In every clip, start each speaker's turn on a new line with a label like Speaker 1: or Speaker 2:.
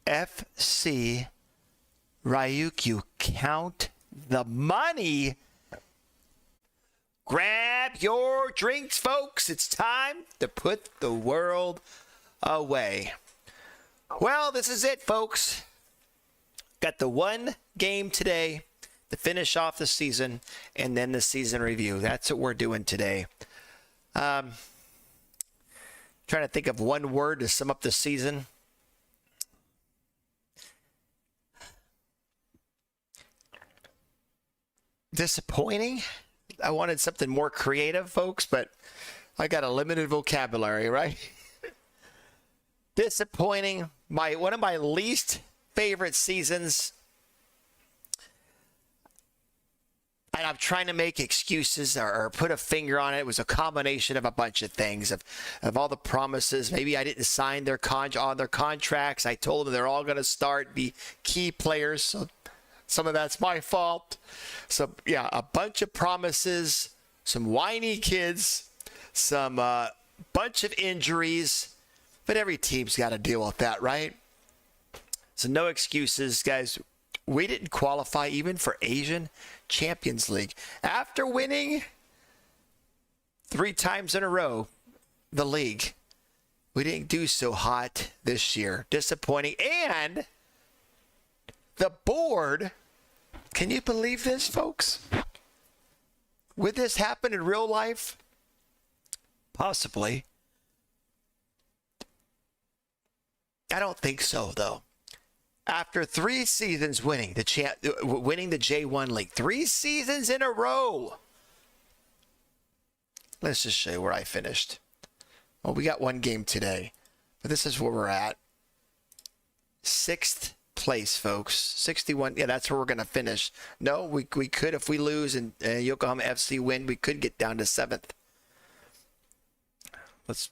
Speaker 1: FC RYUKYU, count the money. Grab your drinks, folks. It's time to put the world away. Well, this is it, folks. Got the one game today to finish off the season and then the season review. That's what we're doing today. Trying to think of one word to sum up the season. Disappointing. I wanted something more creative, folks, but I got a limited vocabulary, right? Disappointing. One of my least favorite seasons. And I'm trying to make excuses or put a finger on it. It was a combination of a bunch of things, of all the promises. Maybe I didn't sign all their contracts. I told them they're all going to start, be key players. So some of that's my fault. So, yeah, a bunch of promises, some whiny kids, some bunch of injuries. But every team's got to deal with that, right? So no excuses, guys. We didn't qualify even for Asian Champions League. After winning 3 times in a row the league, we didn't do so hot this year. Disappointing. And the board, can you believe this, folks? Would this happen in real life? Possibly. I don't think so, though. After 3 seasons winning the J1 League, 3 seasons in a row. Let's just show you where I finished. Well, we got one game today, but this is where we're at. 6th place, folks. 61. Yeah, that's where we're gonna finish. No, we could, if we lose and Yokohama FC win, we could get down to 7th. Let's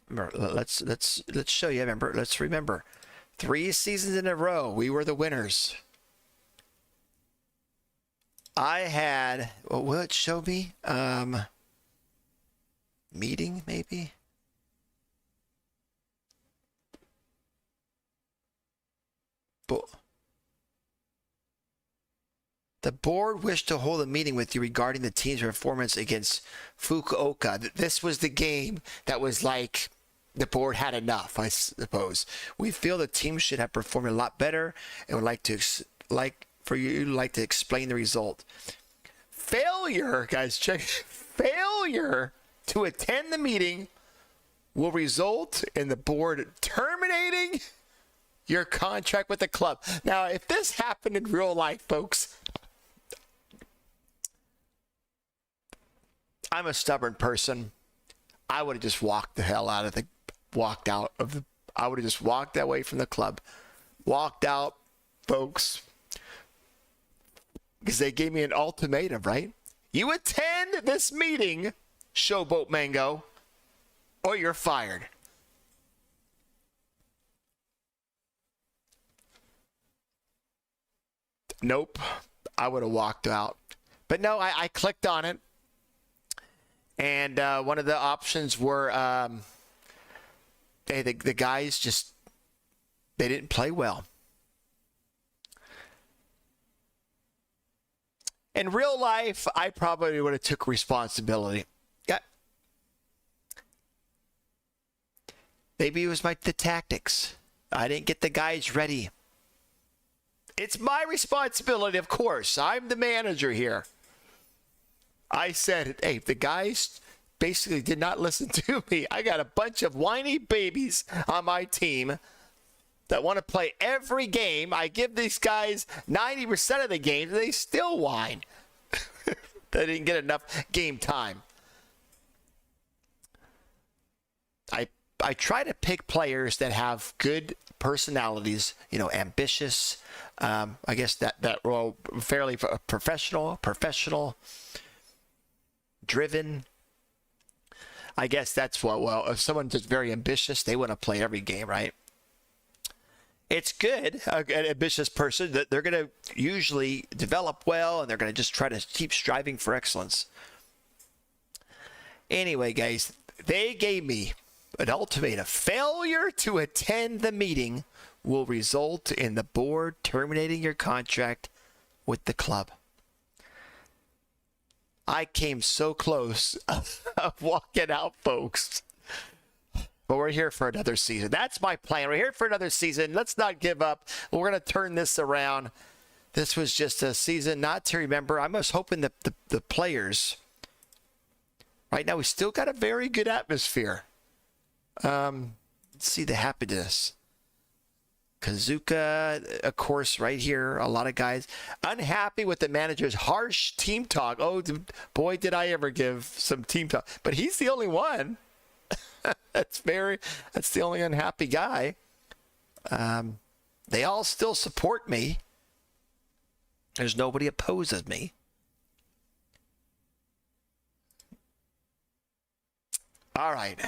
Speaker 1: show you. Let's remember. 3 seasons in a row, we were the winners. I had, what will it show me? Meeting, maybe? The board wished to hold a meeting with you regarding the team's performance against Fukuoka. This was the game that was like, the board had enough, I suppose. We feel the team should have performed a lot better and would like to explain the result. Failure, guys, check. Failure to attend the meeting will result in the board terminating your contract with the club. Now, if this happened in real life, folks, I'm a stubborn person. I would have just walked the hell out of the I would have just walked away from the club. Walked out, folks. Because they gave me an ultimatum, right? You attend this meeting, Showboat Mango, or you're fired. Nope. I would have walked out. But no, I clicked on it. And one of the options were, the guys just, they didn't play well. In real life, I probably would have took responsibility. Yeah. Maybe it was the tactics. I didn't get the guys ready. It's my responsibility, of course. I'm the manager here. I said, hey, the guys basically did not listen to me. I got a bunch of whiny babies on my team that want to play every game. I give these guys 90% of the games, and they still whine. They didn't get enough game time. I try to pick players that have good personalities, ambitious. I guess that role fairly professional, driven. I guess that's what, well, if someone's just very ambitious, they want to play every game, right? It's good, an ambitious person, that they're going to usually develop well, and they're going to just try to keep striving for excellence. Anyway, guys, they gave me an ultimatum. Failure to attend the meeting will result in the board terminating your contract with the club. I came so close of walking out, folks. But we're here for another season. That's my plan. We're here for another season. Let's not give up. We're going to turn this around. This was just a season not to remember. I was hoping that the players, right now, we still got a very good atmosphere. Let's see the happiness. Kazuka, of course, right here. A lot of guys unhappy with the manager's harsh team talk. Oh, boy, did I ever give some team talk. But he's the only one. That's the only unhappy guy. They all still support me. There's nobody opposes me. All right.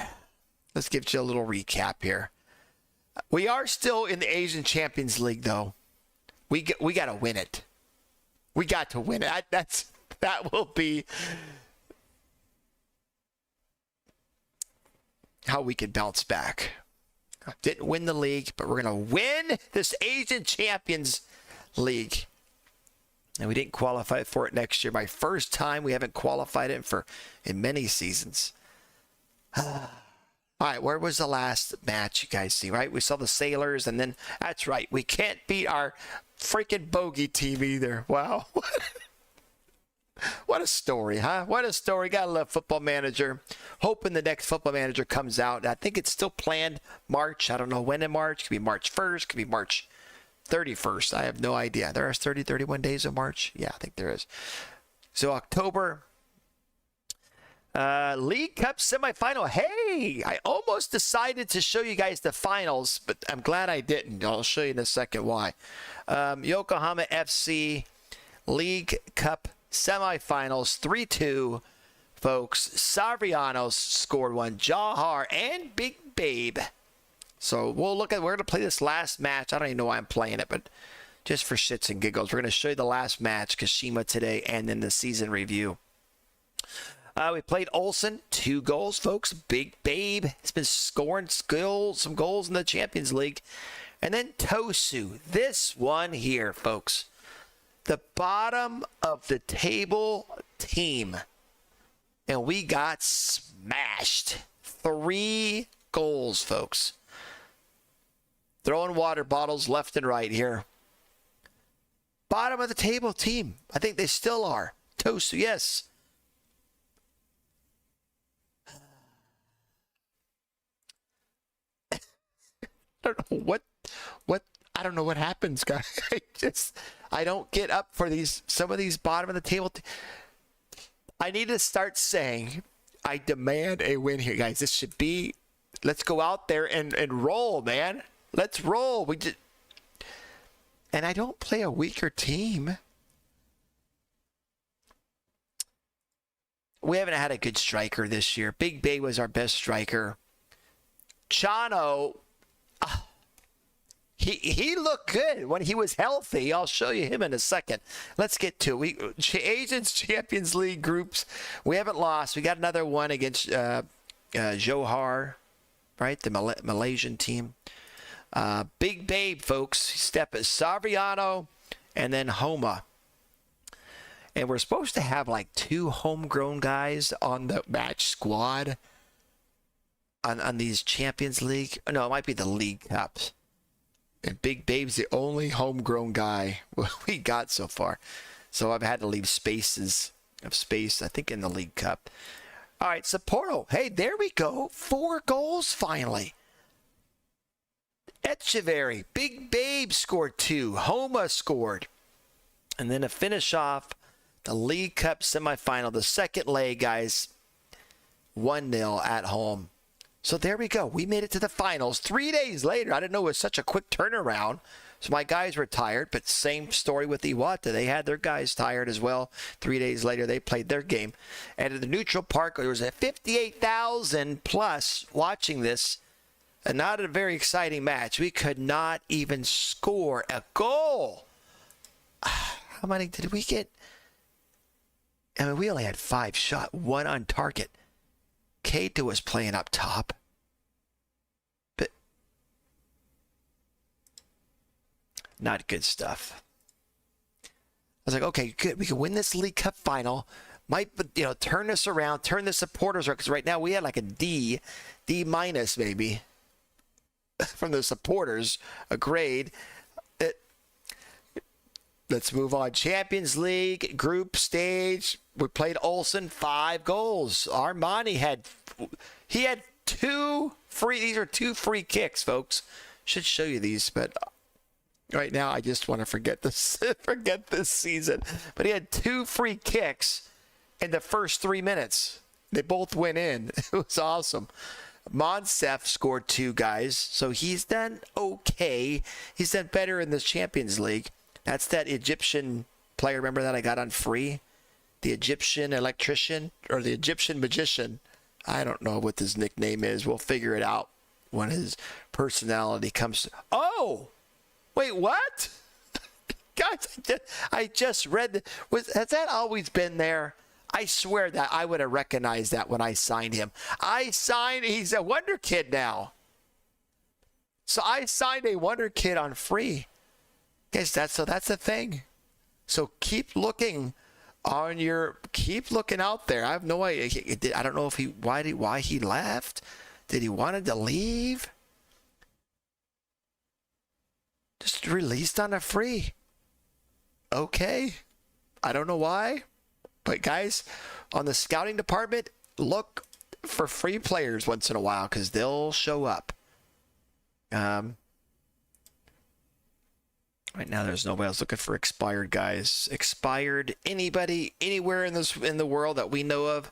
Speaker 1: Let's give you a little recap here. We are still in the Asian Champions League, though. We got to win it. We got to win it. That will be how we can bounce back. Didn't win the league, but we're going to win this Asian Champions League. And we didn't qualify for it next year. My first time. We haven't qualified it in many seasons. All right, where was the last match you guys see, right? We saw the Sailors, and then, that's right, we can't beat our freaking bogey team either. Wow. What a story, huh? What a story. Gotta love Football Manager. Hoping the next Football Manager comes out. I think it's still planned March. I don't know when in March. Could be March 1st. Could be March 31st. I have no idea. There are 31 days of March? Yeah, I think there is. So October. League Cup semifinal. Hey, I almost decided to show you guys the finals, but I'm glad I didn't. I'll show you in a second why. Yokohama FC League Cup semifinals, 3-2, folks. Savrianos scored one. Jahar and Big Babe. So we're going to play this last match. I don't even know why I'm playing it, but just for shits and giggles, we're going to show you the last match, Kashima today, and then the season review. We played Olsen, 2 goals, folks. Big Babe has been scoring some goals in the Champions League. And then Tosu, this one here, folks. The bottom of the table team. And we got smashed. 3 goals, folks. Throwing water bottles left and right here. Bottom of the table team. I think they still are. Tosu, yes. I don't know I don't know what happens, guys. I don't get up for some of these bottom of the table. I need to start saying, I demand a win here, guys. This should be, let's go out there and roll, man. Let's roll. And I don't play a weaker team. We haven't had a good striker this year. Big Bay was our best striker. Chano, he looked good when he was healthy. I'll show you him in a second. Let's get to it. Asians Champions League groups. We haven't lost. We got another one against Johar, right? The Malaysian team. Big Babe, folks. Step is Savriano and then Homa. And we're supposed to have like 2 homegrown guys on the match squad on these Champions League. No, it might be the League Cups. And Big Babe's the only homegrown guy we got so far. So I've had to leave space, I think, in the League Cup. All right, Sapporo. Hey, there we go. 4 goals finally. Echeverry. Big Babe scored 2. Homa scored. And then to finish off the League Cup semifinal, the second leg, guys, 1-0 at home. So there we go. We made it to the finals 3 days later. I didn't know it was such a quick turnaround. So my guys were tired, but same story with Iwata. They had their guys tired as well. 3 days later, they played their game. And at the neutral park, there was a 58,000 plus watching this. And not a very exciting match. We could not even score a goal. How many did we get? I mean, we only had 5 shots, 1 on target. Keita was playing up top. But Not good stuff. I was like, okay, good. We can win this League Cup final. Might, turn this around, turn the supporters around. Because right now we had like a D minus maybe from the supporters, a grade. Let's move on. Champions League group stage. We played Olsen, 5 goals. Armani had 2 free. These are 2 free kicks, folks. Should show you these, but right now I just want to forget this season. But he had 2 free kicks in the first 3 minutes. They both went in. It was awesome. Monsef scored 2, guys. So he's done okay. He's done better in the Champions League. That's that Egyptian player, remember, that I got on free? The Egyptian electrician or the Egyptian magician. I don't know what his nickname is. We'll figure it out when his personality comes. Oh, wait, what? Guys, I just read. Has that always been there? I swear that I would have recognized that when I signed him. He's a Wonder Kid now. So I signed a Wonder Kid on free. Guys, that's the thing. So keep looking out there. I have no idea. I don't know if why he left. Did he wanted to leave? Just released on a free. Okay. I don't know why. But guys, on the scouting department, look for free players once in a while because they'll show up. Right now, there's nobody else looking for expired guys. Expired, anybody, anywhere in the world that we know of.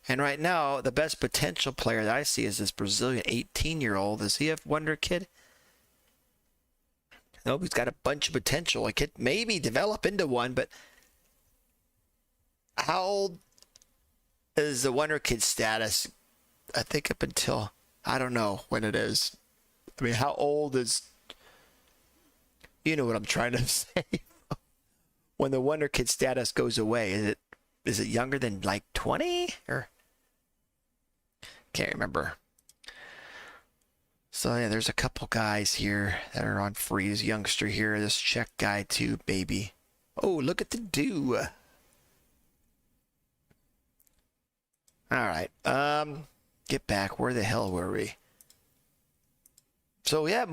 Speaker 1: And right now, the best potential player that I see is this Brazilian 18-year-old. Does he have Wonder Kid? No, he's got a bunch of potential. It could maybe develop into one, but how old is the Wonder Kid status? I think up until, I don't know when it is. I mean, how old is... You know what I'm trying to say. When the Wonder Kid status goes away, is it younger than like 20 or can't remember. So yeah, there's a couple guys here that are on freeze. Youngster here, this Czech guy too, baby. Oh, look at the dew. All right, get back. Where the hell were we? So yeah,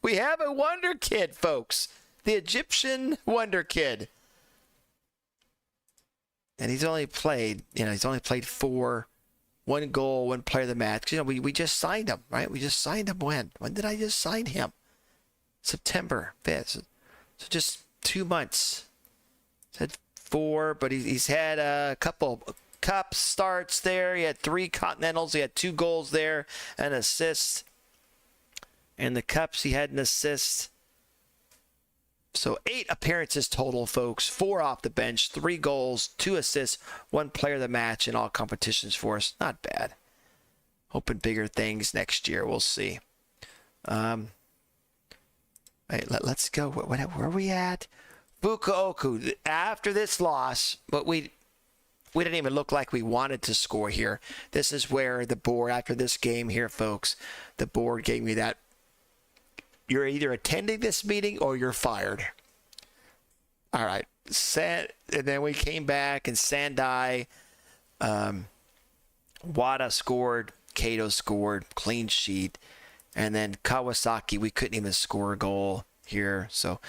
Speaker 1: we have a Wonder Kid, folks. The Egyptian Wonder Kid. And he's only played 4, 1 goal, 1 player of the match. We just signed him, right? We just signed him when? When did I just sign him? September 5th. So just 2 months. Said 4, but he's had a couple cup starts there. He had 3 continentals. He had 2 goals there, an assist. And the cups, he had an assist. So 8 appearances total, folks. 4 off the bench, 3 goals, 2 assists, 1 player of the match in all competitions for us. Not bad. Hoping bigger things next year. We'll see. Let's go. Where are we at? Fukuoka. After this loss, but we didn't even look like we wanted to score here. This is where the board, after this game here, folks, the board gave me that. You're either attending this meeting or you're fired. All right. And then we came back and Sandai, Wada scored, Kato scored, clean sheet. And then Kawasaki, we couldn't even score a goal here. So,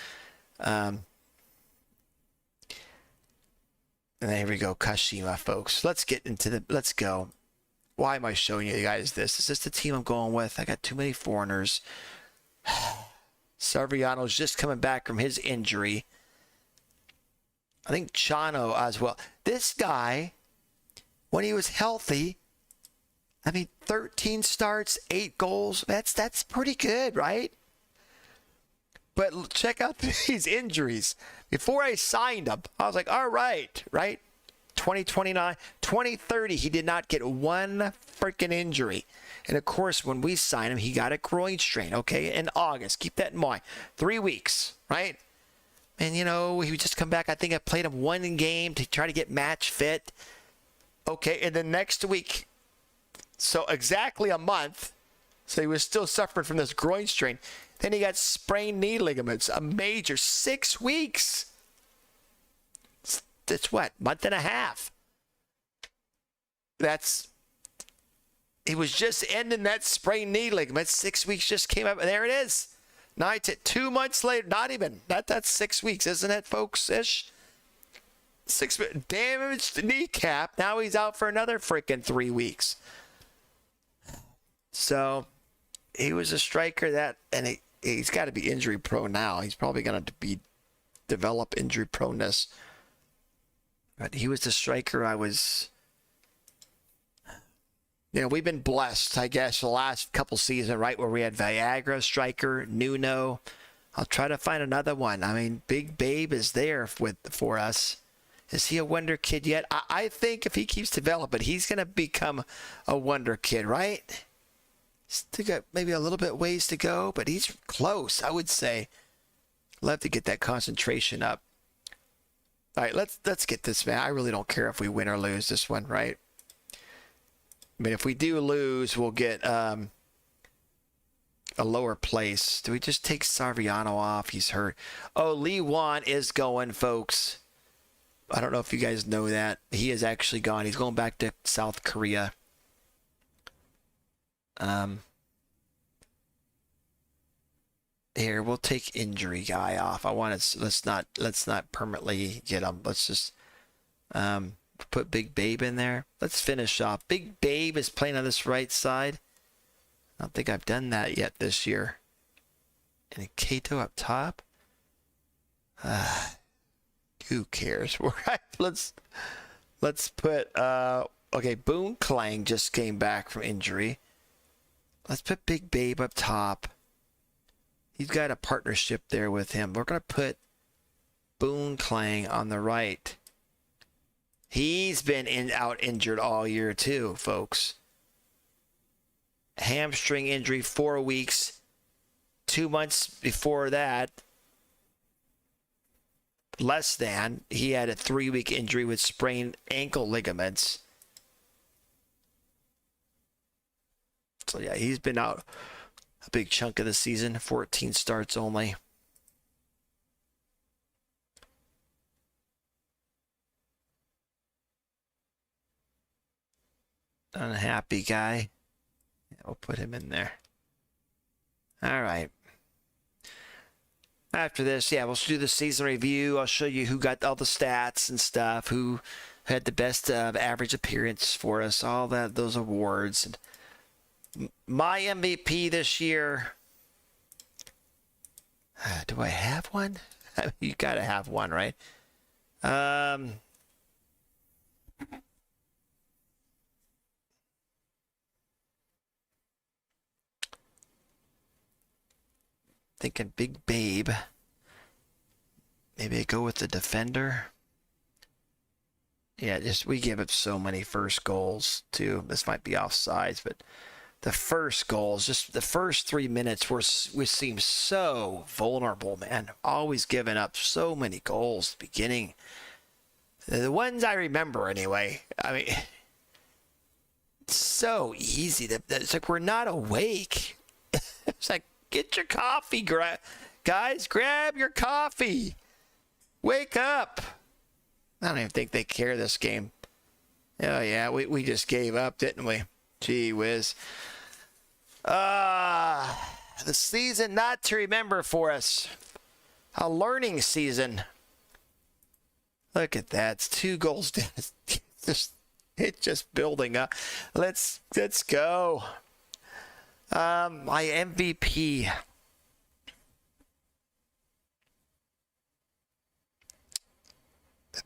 Speaker 1: and then here we go, Kashima, folks. Let's go. Why am I showing you guys this? Is this the team I'm going with? I got too many foreigners. Sarviano's just coming back from his injury. I think Chano as well. This guy, when he was healthy, 13 starts, 8 goals. That's pretty good, right? But check out these injuries. Before I signed him, I was like, all right, 2029, 2030, he did not get one freaking injury. And of course, when we signed him, he got a groin strain, okay, in August. Keep that in mind. 3 weeks, right? And, he would just come back. I think I played him 1 game to try to get match fit. Okay, and then next week, so exactly a month, so he was still suffering from this groin strain. Then he got sprained knee ligaments, a major 6 weeks. That's what, month and a half. He was just ending that sprained knee ligament. 6 weeks just came up, and there it is. Now 2 months later, not even. That's 6 weeks, isn't it, folks? Ish. Damaged kneecap. Now he's out for another freaking 3 weeks. So he was a striker and he's got to be injury prone now. He's probably going to develop injury proneness. But he was the striker we've been blessed, I guess, the last couple seasons, right, where we had Viagra, striker, Nuno. I'll try to find another one. I mean, Big Babe is there for us. Is he a wonder kid yet? I think if he keeps developing, he's going to become a wonder kid, right? Still got maybe a little bit ways to go, but he's close, I would say. Love to get that concentration up. All right, let's get this, man. I really don't care if we win or lose this one, right? I mean, if we do lose, we'll get a lower place. Do we just take Sarviano off? He's hurt. Oh, Lee Wan is going, folks. I don't know if you guys know that. He is actually gone. He's going back to South Korea. Here, we'll take injury guy off. Let's not permanently get him. Let's just put Big Babe in there. Let's finish off. Big Babe is playing on this right side. I don't think I've done that yet this year. And Kato up top. Who cares? Right. Let's put okay, Boone Klang just came back from injury. Let's put Big Babe up top. He's got a partnership there with him. We're gonna put Boone Klang on the right. He's been out injured all year too, folks. Hamstring injury, 4 weeks. 2 months before that, less than, he had a 3-week injury with sprained ankle ligaments. So yeah, he's been out a big chunk of the season, 14 starts only. Unhappy guy. Yeah, we'll put him in there. All right. After this, yeah, we'll do the season review. I'll show you who got all the stats and stuff, who had the best average appearance for us, all those awards. And my MVP this year. Do I have one? You got to have one, right? Thinking Big Babe. Maybe I go with the defender. Yeah, we give up so many first goals too. This might be offsides, but the first goals, just the first 3 minutes, we seem so vulnerable, man. Always giving up so many goals at the beginning. The ones I remember, anyway. I mean, it's so easy. It's like we're not awake. It's like, get your coffee, guys. Grab your coffee. Wake up. I don't even think they care this game. Oh, yeah, we just gave up, didn't we? Gee whiz. The season not to remember for us. A learning season. Look at that. It's 2 goals down. It's just building up. Let's go. My MVP.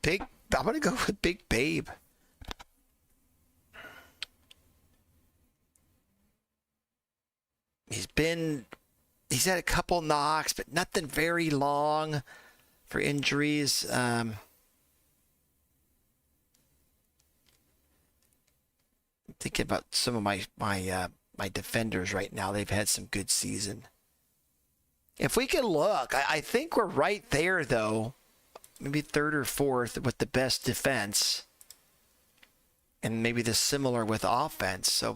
Speaker 1: I'm going to go with Big Babe. He's had a couple knocks, but nothing very long for injuries. Thinking about some of my defenders right now. They've had some good season. If we can look, I think we're right there, though. Maybe 3rd or 4th with the best defense. And maybe the similar with offense. So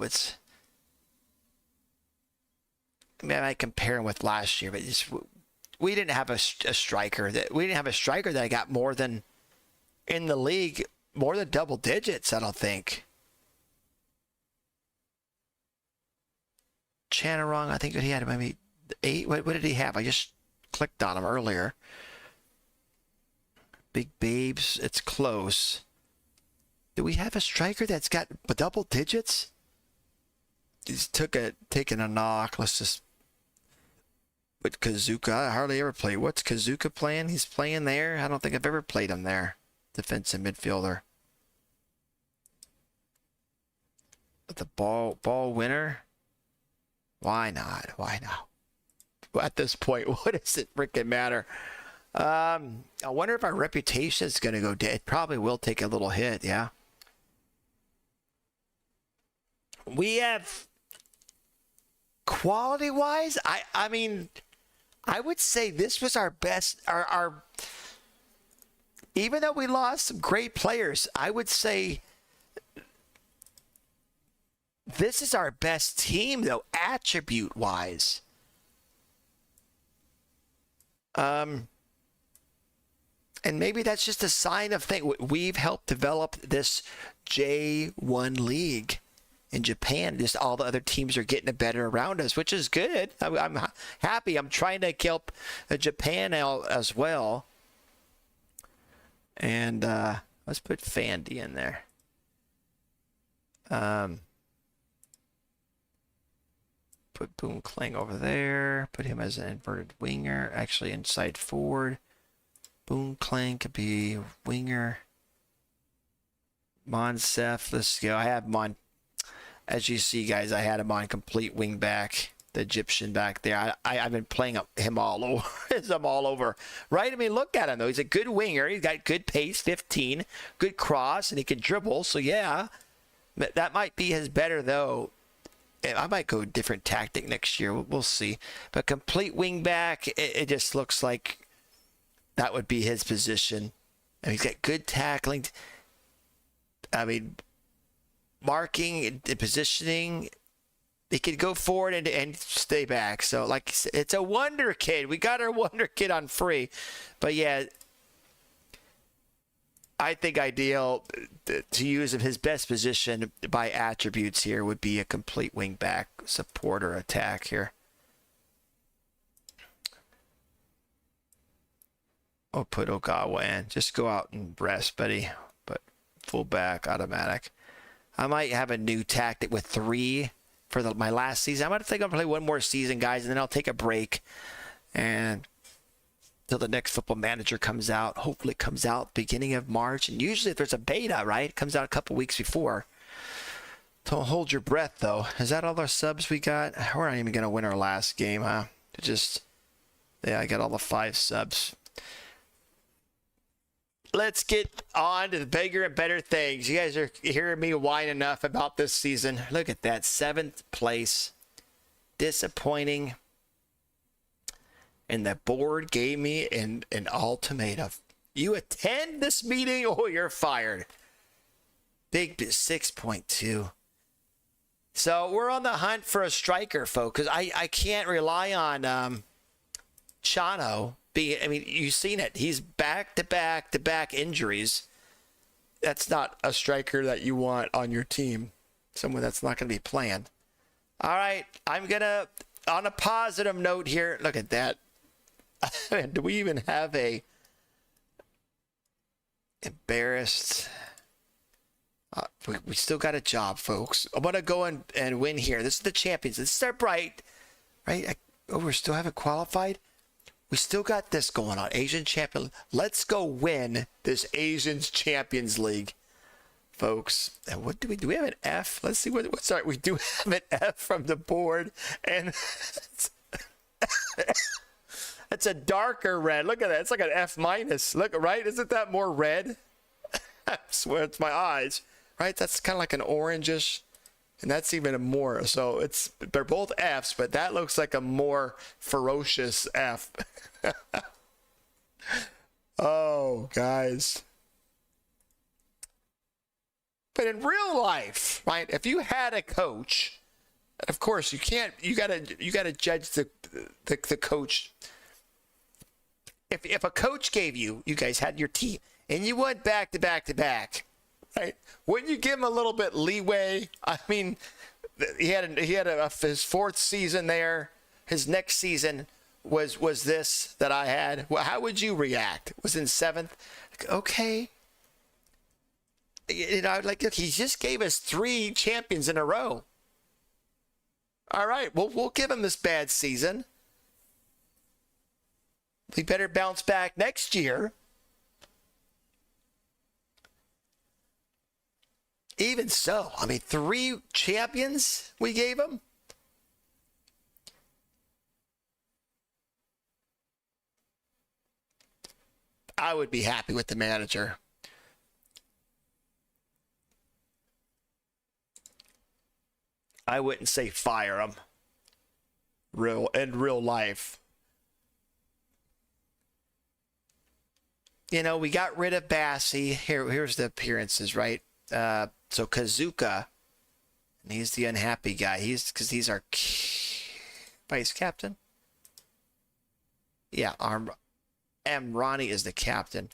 Speaker 1: might compare him with last year, but we didn't have a striker that got more than in the league, more than double digits. I don't think. Chanarong, I think that he had maybe 8. What did he have? I just clicked on him earlier. Big Babes, it's close. Do we have a striker that's got double digits? He's taking a knock. Let's just. But Kazuka, I hardly ever play. What's Kazuka playing? He's playing there. I don't think I've ever played him there. Defensive midfielder. The ball winner. Why not? Why not? Well, at this point, what does it freaking matter? I wonder if our reputation is going to go down. It probably will take a little hit, yeah. We have quality-wise, I mean, I would say this was our best. Our even though we lost some great players, I would say this is our best team, though, attribute-wise. And maybe that's just a sign of thing. We've helped develop this J1 league in Japan. Just all the other teams are getting better around us, which is good. I'm happy. I'm trying to help Japan out as well. And let's put Fandy in there. Put Boom Kling over there. Put him as an inverted winger. Actually, inside forward. Boom Kling could be winger. Monsef, let's go. I have him on, as you see, guys, I had him on complete wing back, the Egyptian back there. I've been playing him all over. I'm all over, right? I mean, look at him, though. He's a good winger. He's got good pace, 15, good cross, and he can dribble. So, yeah, that might be his better, though. I might go different tactic next year. We'll see. But complete wing back, it just looks like that would be his position. And he's got good tackling. I mean, marking and positioning. He could go forward and stay back. So, like, it's a wonder kid. We got our wonder kid on free. But, yeah, I think ideal to use of his best position by attributes here would be a complete wing back support or attack here. I'll put Ogawa in. Just go out and rest, buddy. But full back, automatic. I might have a new tactic with 3 for my last season. I'm going to think I'll play one more season, guys, and then I'll take a break. And till the next Football Manager comes out. Hopefully it comes out beginning of March. And usually if there's a beta, right, it comes out a couple weeks before. Don't hold your breath, though. Is that all our subs we got? We're not even going to win our last game, huh? Yeah, I got all the 5 subs. Let's get on to the bigger and better things. You guys are hearing me whine enough about this season. Look at that, 7th place. Disappointing. And the board gave me an ultimatum. You attend this meeting or you're fired. Big 6.2. So we're on the hunt for a striker, folks. Because I can't rely on Chano. I mean, you've seen it. He's back-to-back injuries. That's not a striker that you want on your team. Someone that's not going to be playing. All right, I'm going to, on a positive note here, look at that. Do we even have a embarrassed? We still got a job, folks. I'm going to go and win here. This is the champions. This is our bright, right? We still haven't qualified. We still got this going on. Asian champion. Let's go win this Asians Champions League, folks. And what do we have an F? Let's see what's our. We do have an F from the board, and it's a darker red. Look at that. It's like an F minus. Look, right? Isn't that more red? I swear it's my eyes. Right? That's kind of like an orangish. And that's even a more. So they're both Fs, but that looks like a more ferocious F. Oh, guys. But in real life, right, if you had a coach Of course, you can't. You gotta judge the coach. If a coach gave you guys had your team and you went back to back to back, right? Wouldn't you give him a little bit leeway? I mean, he had his fourth season there. His next season was this that I had. Well, how would you react? Was in seventh. Okay. Like, look, he just gave us 3 champions in a row. All right, well, we'll give him this bad season. We better bounce back next year. Even so, I mean, 3 champions we gave him. I would be happy with the manager. I wouldn't say fire him. In real life. You know, we got rid of Bassi. Here's the appearances, right? So Kazuka, and he's the unhappy guy. Because he's our vice captain. Yeah, Ronnie is the captain.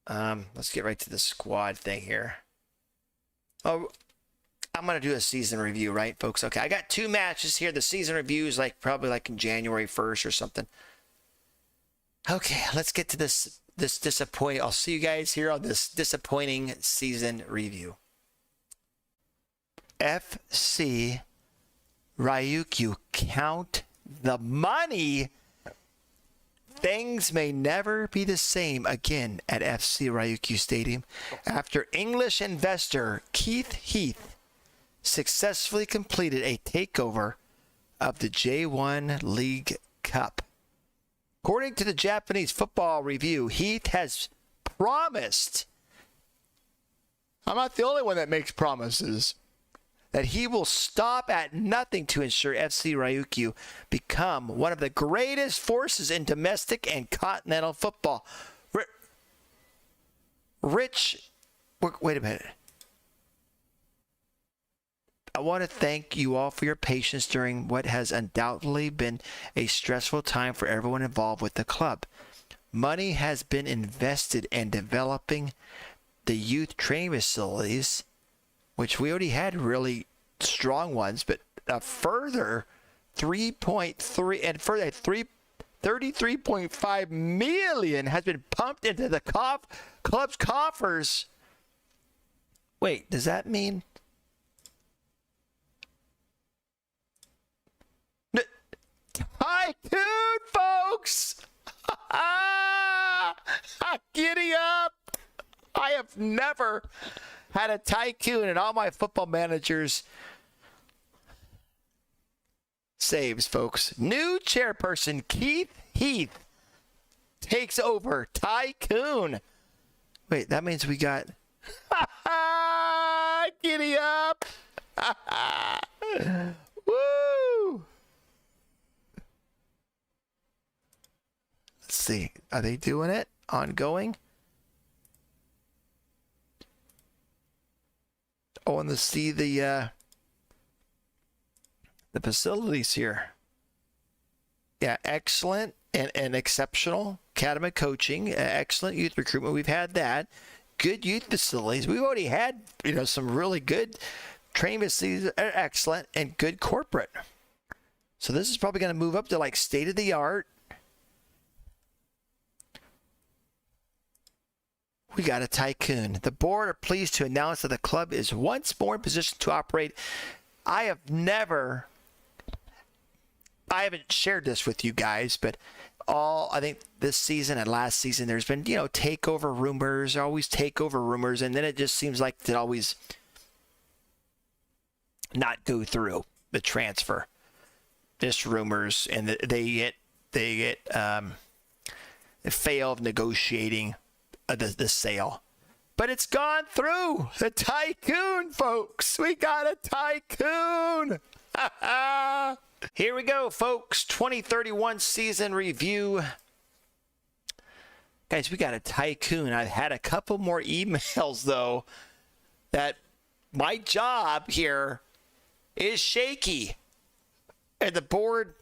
Speaker 1: Let's get right to the squad thing here. Oh, I'm going to do a season review, right, folks? Okay, I got 2 matches here. The season review is probably in January 1st or something. Okay, let's get to this disappointing. I'll see you guys here on this disappointing season review. FC RYUKYU, count the money. Things may never be the same again at FC RYUKYU Stadium after English investor Keith Heath successfully completed a takeover of the J1 League Cup. According to the Japanese Football Review, Heath has promised, I'm not the only one that makes promises, that he will stop at nothing to ensure FC RYUKYU become one of the greatest forces in domestic and continental football. Wait a minute. I want to thank you all for your patience during what has undoubtedly been a stressful time for everyone involved with the club. Money has been invested in developing the youth training facilities, which we already had really strong ones, but a further 3.3 and further 33.5 million has been pumped into the club's coffers. Wait, does that mean Tycoon, folks? Giddy up. I have never had a tycoon in all my football managers saves, folks. New chairperson Keith Heath takes over tycoon. Wait, that means we got giddy up. Woo. Let's see. Are they doing it? Ongoing? I want to see the facilities here. Yeah, excellent and exceptional academic coaching, excellent youth recruitment. We've had that. Good youth facilities. We've already had, some really good training facilities, excellent, and good corporate. So this is probably going to move up to state of the art. We got a tycoon. The board are pleased to announce that the club is once more in position to operate. I haven't shared this with you guys, but I think this season and last season, there's been, takeover rumors, and then it just seems like it always not go through the transfer. Just rumors, and they fail of negotiating the sale. But it's gone through. The tycoon, folks. We got a tycoon. Here we go, folks. 2031 season review. Guys, we got a tycoon. I've had a couple more emails, though, that my job here is shaky. And the board,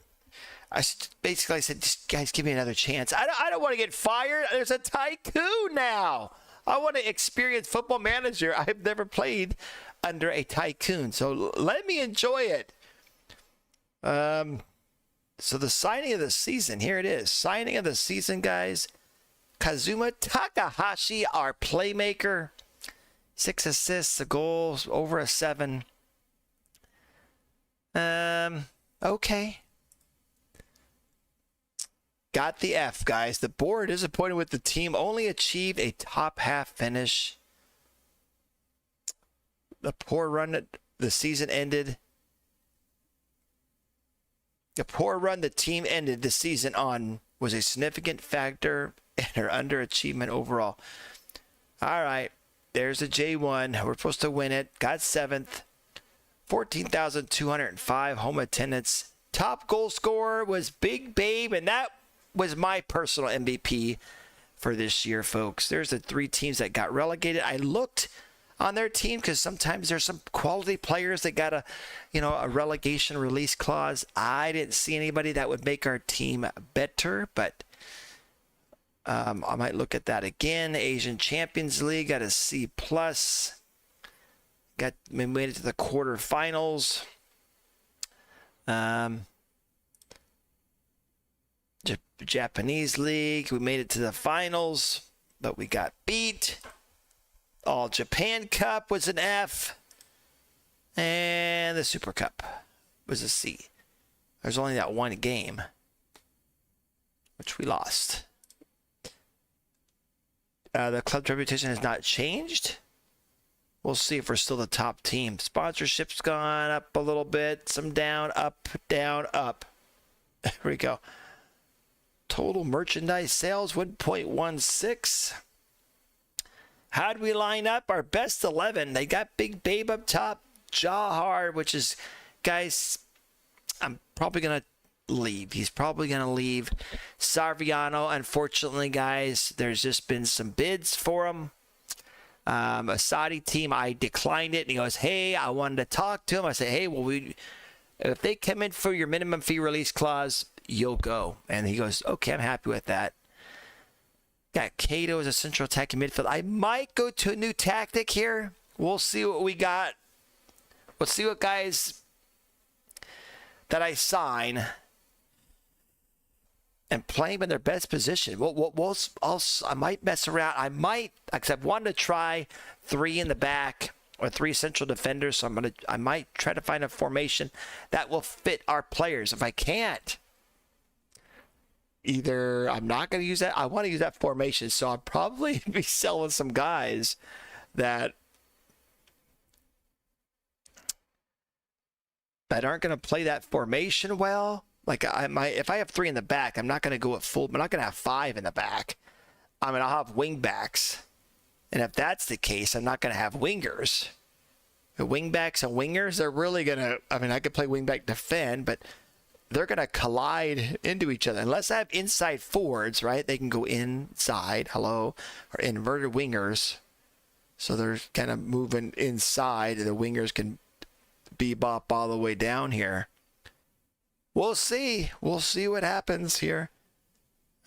Speaker 1: basically I said, just guys, give me another chance. I don't want to get fired. There's a tycoon now. I want to experience Football Manager. I've never played under a tycoon, so let me enjoy it. So the signing of the season, here it is. Signing of the season, guys. Kazuma Takahashi, our playmaker. 6 assists, a goal, over a 7. Okay. Got the F, guys. The board is disappointed with the team. Only achieved a top half finish. The poor run that the season ended. The poor run the team ended the season on was a significant factor in our underachievement overall. All right. There's a J1. We're supposed to win it. Got 7th. 14,205 home attendance. Top goal scorer was Big Babe, and that was my personal MVP for this year, folks. There's the 3 teams that got relegated. I looked on their team because sometimes there's some quality players that got a relegation release clause. I didn't see anybody that would make our team better, but I might look at that again. Asian Champions League got a C+. We made it to the quarterfinals. Japanese League, we made it to the finals, but we got beat. All Japan Cup was an F, and the Super Cup was a C. There's only that one game, which we lost. The club's reputation has not changed. We'll see if we're still the top team. Sponsorship's gone up a little bit, some down, up, down, up. There we go. Total merchandise sales, 1.16. How'd we line up? Our best 11. They got Big Babe up top. Jahar, which is, guys, I'm probably going to leave. He's probably going to leave. Sarviano, unfortunately, guys, there's just been some bids for him. A Saudi team, I declined it. And he goes, hey, I wanted to talk to him. I said, hey, well, if they come in for your minimum fee release clause, you'll go. And he goes, okay, I'm happy with that. Got Cato as a central attacking midfield. I might go to a new tactic here. We'll see what we got. We'll see what guys that I sign and play them in their best position. I might mess around. Because I've wanted to try 3 in the back or 3 central defenders. So I might try to find a formation that will fit our players. If I can't, either I'm not going to use that. I want to use that formation. So I'll probably be selling some guys that aren't going to play that formation well. Like if I have 3 in the back, I'm not going to go at full. I'm not going to have 5 in the back. I'll have wing backs. And if that's the case, I'm not going to have wingers. The wing backs and wingers, they're really going to, I could play wing back defend, but they're going to collide into each other. Unless I have inside forwards, right? They can go inside, or inverted wingers. So they're kind of moving inside, and the wingers can bebop all the way down here. We'll see. We'll see what happens here.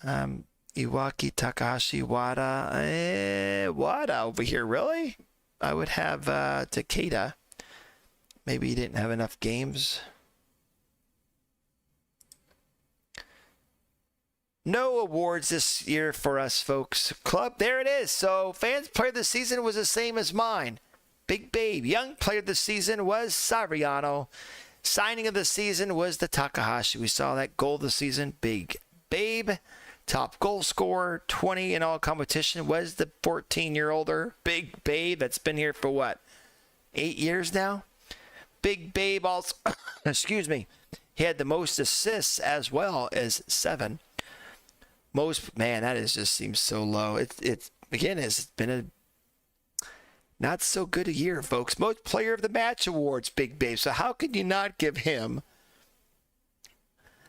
Speaker 1: Iwaki, Takahashi, Wada. Wada over here, really? I would have Takeda. Maybe he didn't have enough games. No awards this year for us, folks. Club, there it is. So, fans player of the season was the same as mine. Big Babe. Young player of the season was Saviano. Signing of the season was the Takahashi. We saw that goal of the season. Big Babe. Top goal scorer, 20 in all competition, was the 14-year-older Big Babe that's been here for what? 8 years now? Big Babe also, excuse me, he had the most assists as well as 7. Man, that just seems so low. It's been a not so good a year, folks. Most player of the match awards, Big Babe. So how could you not give him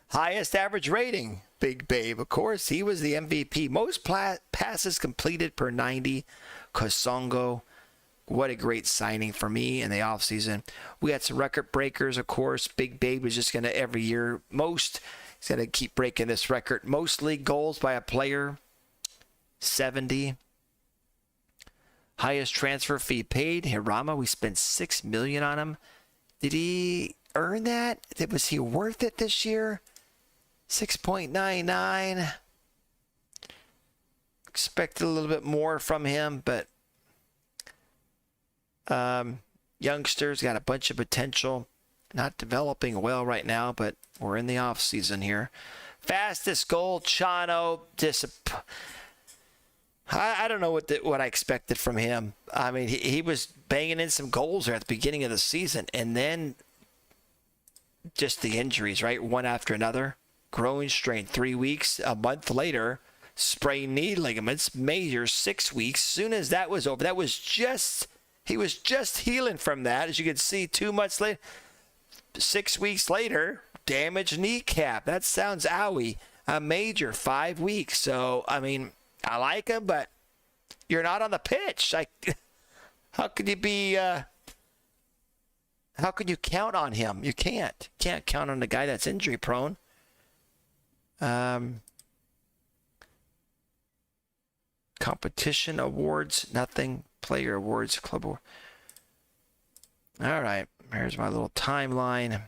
Speaker 1: highest average rating? Big Babe, of course, he was the MVP. Most passes completed per 90, Kosongo. what a great signing for me in the offseason. We got some record breakers, of course. Big Babe is just going to every year. He's going to keep breaking this record. Most league goals by a player, 70. Highest transfer fee paid, Hirama. We spent $6 million on him. Did he earn that? Was he worth it this year? 6.99. Expected a little bit more from him, but youngsters got a bunch of potential. Not developing well right now, but we're in the off season here. Fastest goal, Chano. I don't know what I expected from him. I mean, he was banging in some goals there at the beginning of the season, and then just the injuries, right? One after another. Growing strain, 3 weeks. A month later, sprained knee ligaments, major, 6 weeks. Soon as that was over, he was just healing from that. As you can see, 2 months later, 6 weeks later, damaged kneecap. That sounds owie. A major, 5 weeks. So, I mean, I like him, but you're not on the pitch. How could you be? How could you count on him? You can't. Can't count on the guy that's injury prone. Competition awards, nothing. Player awards, club award. All right, here's my little timeline.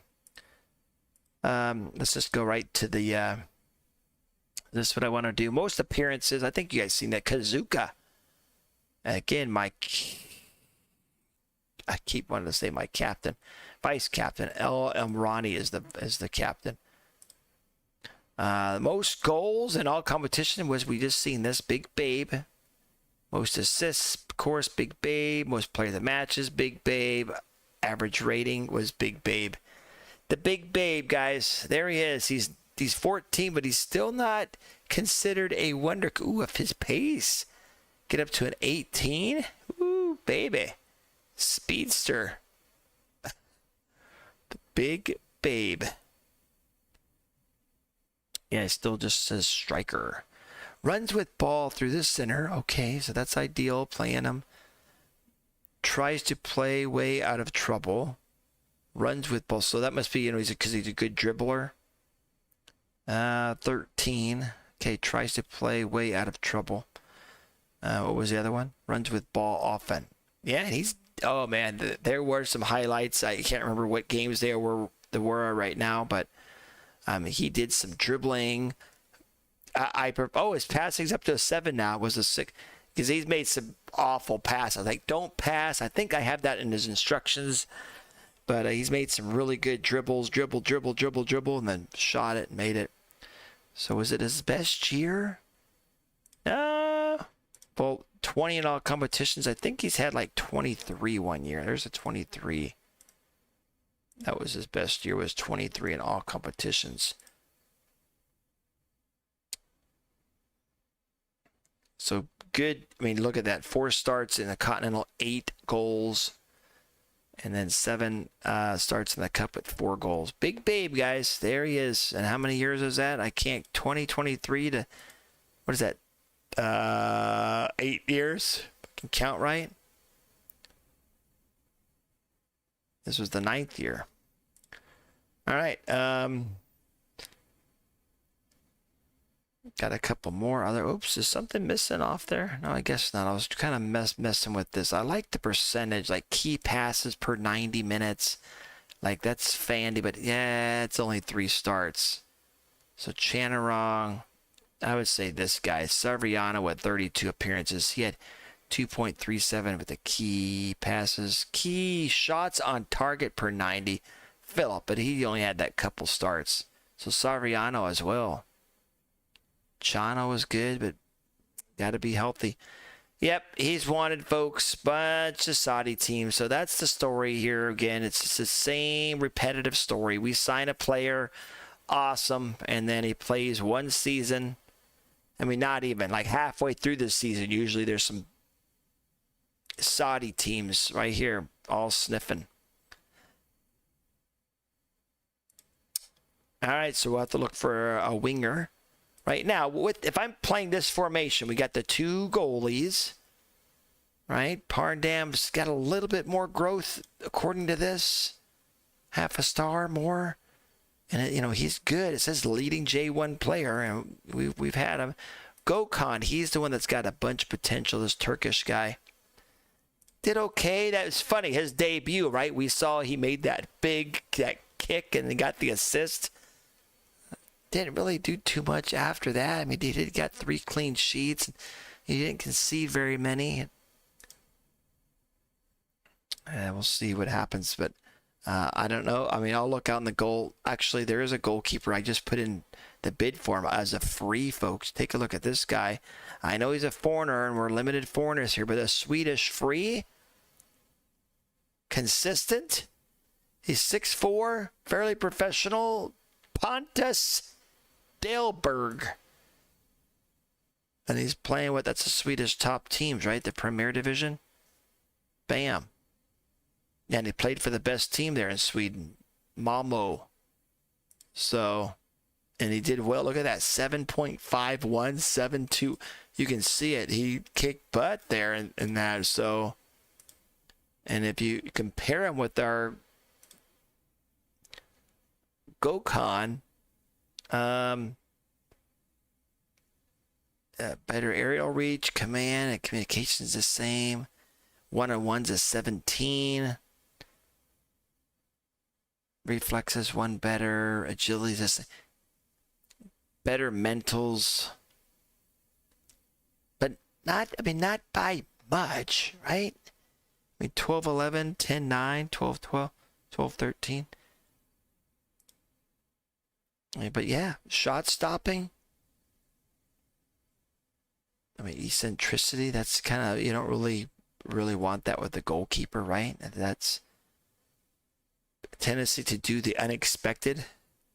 Speaker 1: Let's just go right to the. This is what I want to do. Most appearances, I think you guys seen that. Kazuka. Again, I keep wanting to say my captain. Vice captain. El Emrani is the captain. Most goals in all competition was, we just seen this, Big Babe. Most assists, of course, Big Babe. Most player of the matches, Big Babe. Average rating was Big Babe. The Big Babe, guys. There he is. He's 14, but he's still not considered a wonder. Ooh, if his pace get up to an 18, ooh, baby, speedster. The Big Babe. Yeah, it still just says striker. Runs with ball through the center. Okay, so that's ideal. Playing him. Tries to play way out of trouble. Runs with ball. So that must be, because he's a good dribbler. 13. Okay, tries to play way out of trouble. What was the other one? Runs with ball often. Yeah, oh man, there were some highlights. I can't remember what games there were right now, but he did some dribbling. His passing's up to a 7 now. It was a 6, because he's made some awful passes. Like, don't pass. I think I have that in his instructions, but he's made some really good dribbles, dribble, and then shot it and made it. So is it his best year? Well, 20 in all competitions. I think he's had like 23 one year. There's a 23. That was his best year, was 23 in all competitions. So good. I mean, look at that. 4 starts in the Continental, 8 goals. And then 7 starts in the Cup with 4 goals. Big Babe, guys. There he is. And how many years is that? 2023 to, what is that? 8 years. I can count right. This was the 9th year. All right. Got a couple more oops, is something missing off there? No, I guess not. I was kind of messing with this. I like the percentage, like key passes per 90 minutes. Like, that's fandy, but yeah, it's only 3 starts. So Chanarong, I would say this guy, Savriano, with 32 appearances. He had 2.37 with the key passes. Key shots on target per 90. Philip, but he only had that couple starts. So Savriano as well. Chano was good, but got to be healthy. Yep, he's wanted, folks. Bunch of Saudi teams. So that's the story here. Again, it's just the same repetitive story. We sign a player, awesome, and then he plays one season. I mean, not even. Like halfway through the season, usually there's some Saudi teams right here all sniffing. All right, so we'll have to look for a winger. Right now, if I'm playing this formation, we got the 2 goalies. right? Parndam's got a little bit more growth according to this. Half a star more. And, he's good. It says leading J1 player, and we've had him. Gökhan, he's the one that's got a bunch of potential, this Turkish guy. Did okay. That was funny. His debut, right? We saw he made that kick and he got the assist. Didn't really do too much after that. I mean, he did got 3 clean sheets. He didn't concede very many. We'll see what happens, but I don't know. I mean, I'll look out in the goal. Actually, there is a goalkeeper. I just put in the bid for him as a free, folks. Take a look at this guy. I know he's a foreigner, and we're limited foreigners here, but a Swedish free, consistent. He's 6'4", fairly professional. Pontus Dahlberg. And he's playing with, that's the Swedish top teams, right? The Premier Division. Bam. Yeah, and he played for the best team there in Sweden, Malmo. So, and he did well. Look at that, 7.51, 7.2. You can see it. He kicked butt there in that. So, and if you compare him with our Gökhan, better aerial reach, command, and communication is the same. One-on-one's a 17. Reflexes 1 better. Agility's the same. Better mentals. But not by much, right? I mean, 12-11, 10-9, 12-12, 12-13. But yeah, shot stopping. I mean, eccentricity, that's kind of, you don't really want that with the goalkeeper, right? That's a tendency to do the unexpected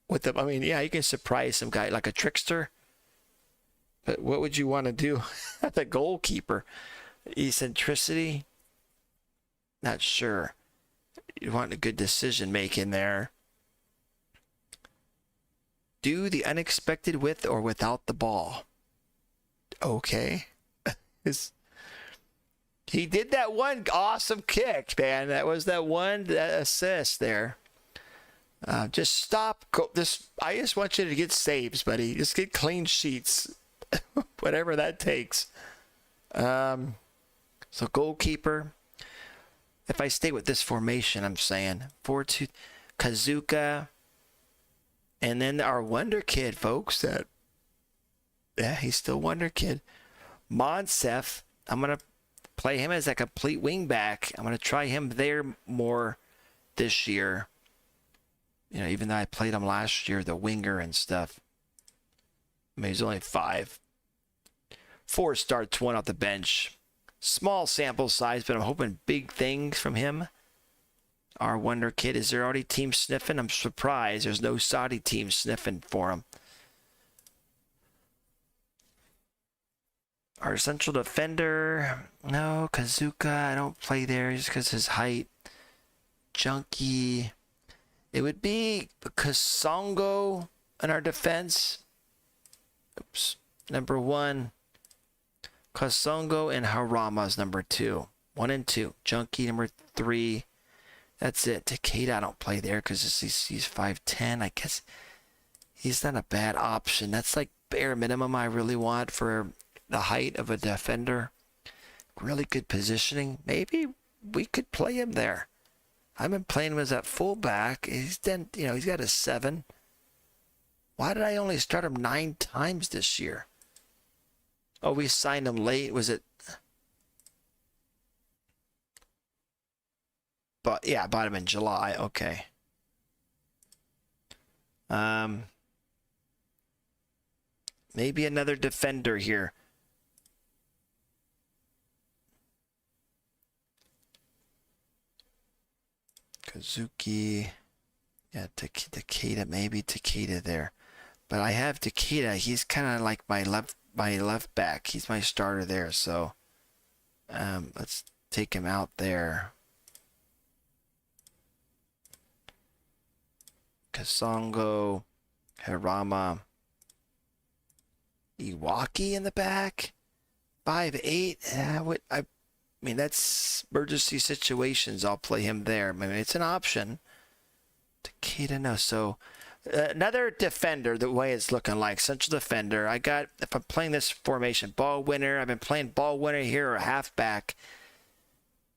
Speaker 1: with them. I mean, yeah, you can surprise some guy like a trickster, but what would you want to do at the goalkeeper? Eccentricity? Not sure. You want a good decision making there. Do the unexpected with or without the ball. Okay. He did that one awesome kick, man. That was that one assist there. Just stop. I just want you to get saves, buddy. Just get clean sheets. Whatever that takes. So goalkeeper. If I stay with this formation, I'm saying 4-2, Kazuka. And then our Wonder Kid, folks. He's still Wonder Kid. Monsef, I'm going to play him as a complete wing back. I'm going to try him there more this year. Even though I played him last year, the winger and stuff. I mean, he's only 5. 4 starts, 1 off the bench. Small sample size, but I'm hoping big things from him. Our Wonder Kid, is there already team sniffing? I'm surprised there's no Saudi team sniffing for him. Our central defender, no, Kazuka, I don't play there just because his height. Junkie. It would be Kasongo in our defense. Oops. Number 1. Kasongo and Harama's number 2. 1 and 2. Junkie number 3. That's it. Takeda, I don't play there because he's 5'10". I guess he's not a bad option. That's like bare minimum I really want for the height of a defender. Really good positioning. Maybe we could play him there. I've been playing him as that fullback. He's got a 7. Why did I only start him 9 times this year? Oh, we signed him late. Was it? But yeah, I bought him in July. Okay. Maybe another defender here. Kazuki. Yeah, Takeda, maybe Takeda there. But I have Takeda. He's kind of like my left back. He's my starter there. So let's take him out there. Kasongo, Harama, Iwaki in the back. 5'8". I mean, that's emergency situations. I'll play him there. I mean, it's an option. Takeda, no. So another defender, the way it's looking like, central defender. I got, if I'm playing this formation, ball winner. I've been playing ball winner here or halfback.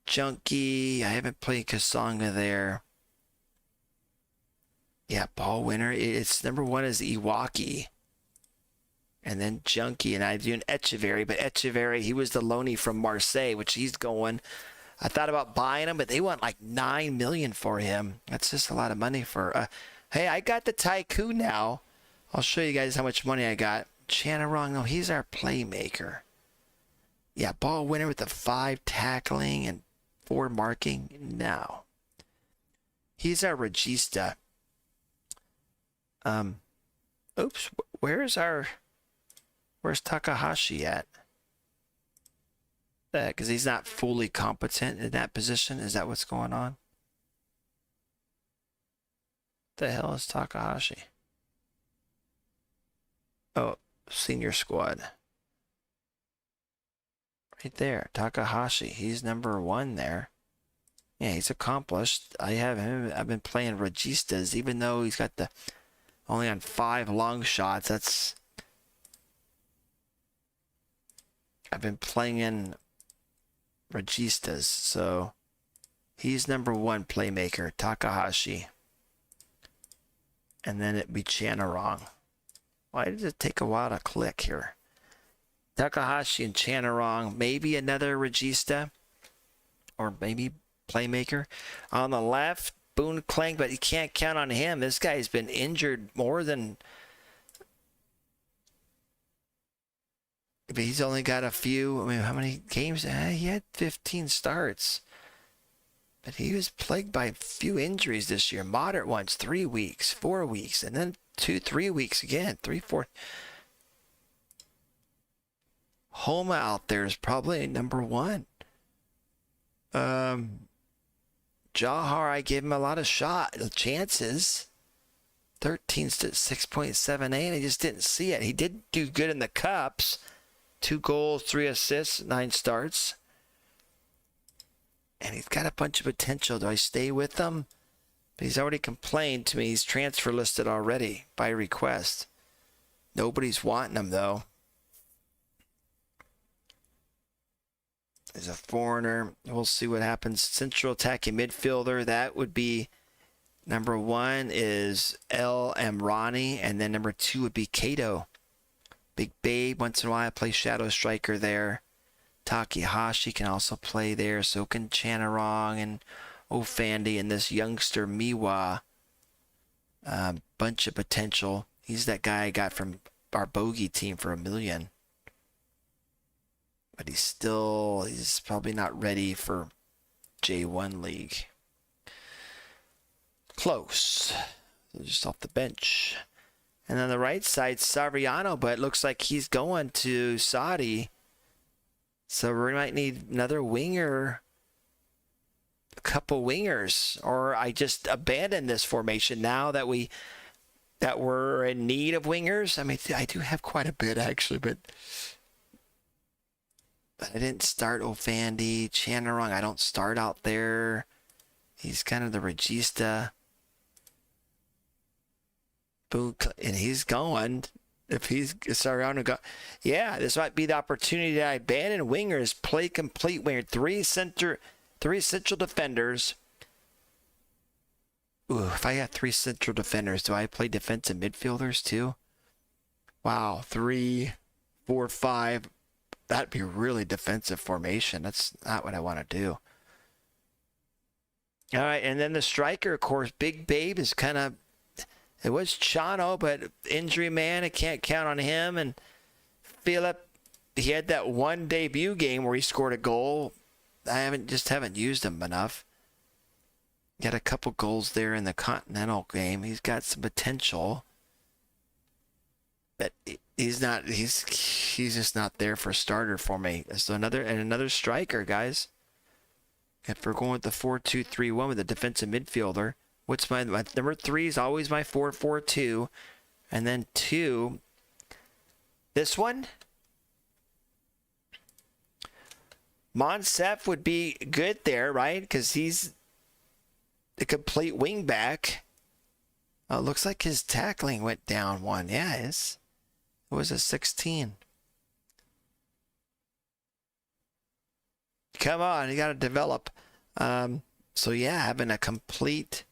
Speaker 1: Junkie. I haven't played Kasanga there. Yeah, ball winner. It's number one is Iwaki. And then Junkie. And I do an Echeverry. But Echeverry, he was the loanee from Marseille, which he's going. I thought about buying him, but they want like $9 million for him. That's just a lot of money for... hey, I got the Tycoon now. I'll show you guys how much money I got. Chanarong, no, he's our playmaker. Yeah, ball winner with the 5 tackling and 4 marking. No. He's our regista. Oops, where's Takahashi at? Because he's not fully competent in that position. Is that what's going on? The hell is Takahashi? Oh, senior squad. Right there, Takahashi. He's number 1 there. Yeah, he's accomplished. I have him. I've been playing registas, even though he's got the only on 5 long shots. That's... I've been playing in registas, so he's number 1 playmaker, Takahashi. And then it'd be Chanarong. Why did it take a while to click here? Takahashi and Chanarong, maybe another regista, or maybe playmaker. On the left, Boone Klang, but you can't count on him. This guy's been injured more than... But he's only got a few... I mean, how many games? He had 15 starts. But he was plagued by a few injuries this year. Moderate ones, 3 weeks, 4 weeks, and then 2-3 weeks again. 3-4... Homa out there is probably number 1. Jahar, I gave him a lot of chances. 13 to 6.78. I just didn't see it. He did do good in the cups. 2 goals, 3 assists, 9 starts. And he's got a bunch of potential. Do I stay with him? But he's already complained to me. He's transfer listed already by request. Nobody's wanting him, though. There's a foreigner. We'll see what happens. Central attacking midfielder. That would be number 1 is El Amrani. And then number 2 would be Kato. Big Babe. Once in a while I play shadow striker there. Takahashi can also play there. So can Chanarong and Ofandi and this youngster Miwa. Bunch of potential. He's that guy I got from our bogey team for $1 million. But he's probably not ready for J1 League. Close. Just off the bench. And on the right side, Saviano, but it looks like he's going to Saudi. So we might need another winger. A couple wingers. Or I just abandon this formation now that we're in need of wingers. I mean, I do have quite a bit actually, but I didn't start Ofandi. Chanarong, I don't start out there. He's kind of the regista. And he's going. If he's around and go, yeah, this might be the opportunity to abandon wingers, play complete winger. 3 central defenders. Ooh, if I have 3 central defenders, do I play defensive midfielders too? Wow, 3, 4, 5. That'd be really defensive formation. That's not what I want to do. All right, and then the striker, of course, Big Babe is kind of... It was Chano, but injury man, I can't count on him. And Philip, he had that one debut game where he scored a goal. I haven't used him enough. Got a couple goals there in the Continental game. He's got some potential. But he's just not there for a starter for me. So another striker, guys. If we're going with the 4-2-3-1 with a defensive midfielder, what's my number 3 is always my 4-4-2, and then 2. This one. Monsef would be good there, right? Because he's the complete wingback. Looks like his tackling went down one. Yeah, it was a 16. Come on, you got to develop. So yeah, having a complete.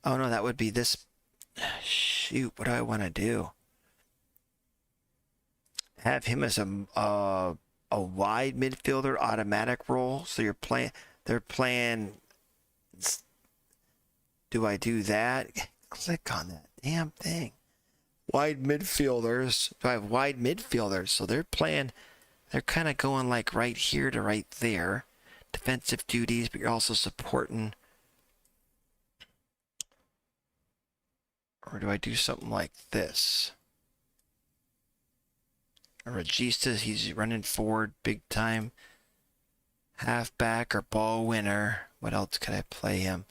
Speaker 1: Oh no, that would be this. Shoot, what do I want to do? Have him as a wide midfielder automatic role. So they're playing. Do I do that? Click on that damn thing. Wide midfielders. Do I have wide midfielders? So they're kind of going like right here to right there. Defensive duties, but you're also supporting. Or do I do something like this? A Regista, he's running forward big time. Halfback or ball winner. What else could I play him?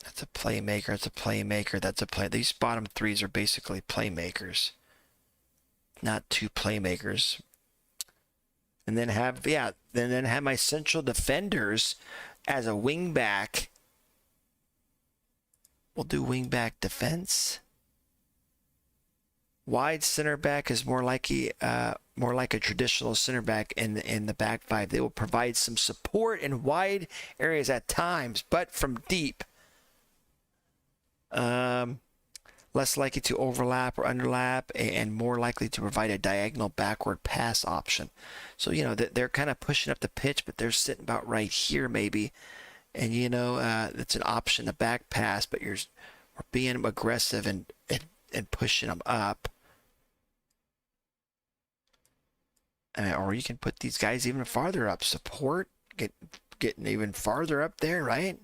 Speaker 1: That's a playmaker. That's a playmaker. That's a play. These bottom threes are basically playmakers. Not two playmakers. And then have my central defenders as a wing back. We'll do wing back defense. Wide center back is more like a traditional center back in the back five. They will provide some support in wide areas at times, but from deep. Less likely to overlap or underlap, and more likely to provide a diagonal backward pass option. So, they're kind of pushing up the pitch, but they're sitting about right here maybe. And, it's an option, a back pass, but we're being aggressive and pushing them up. Or you can put these guys even farther up. Support, getting even farther up there, right?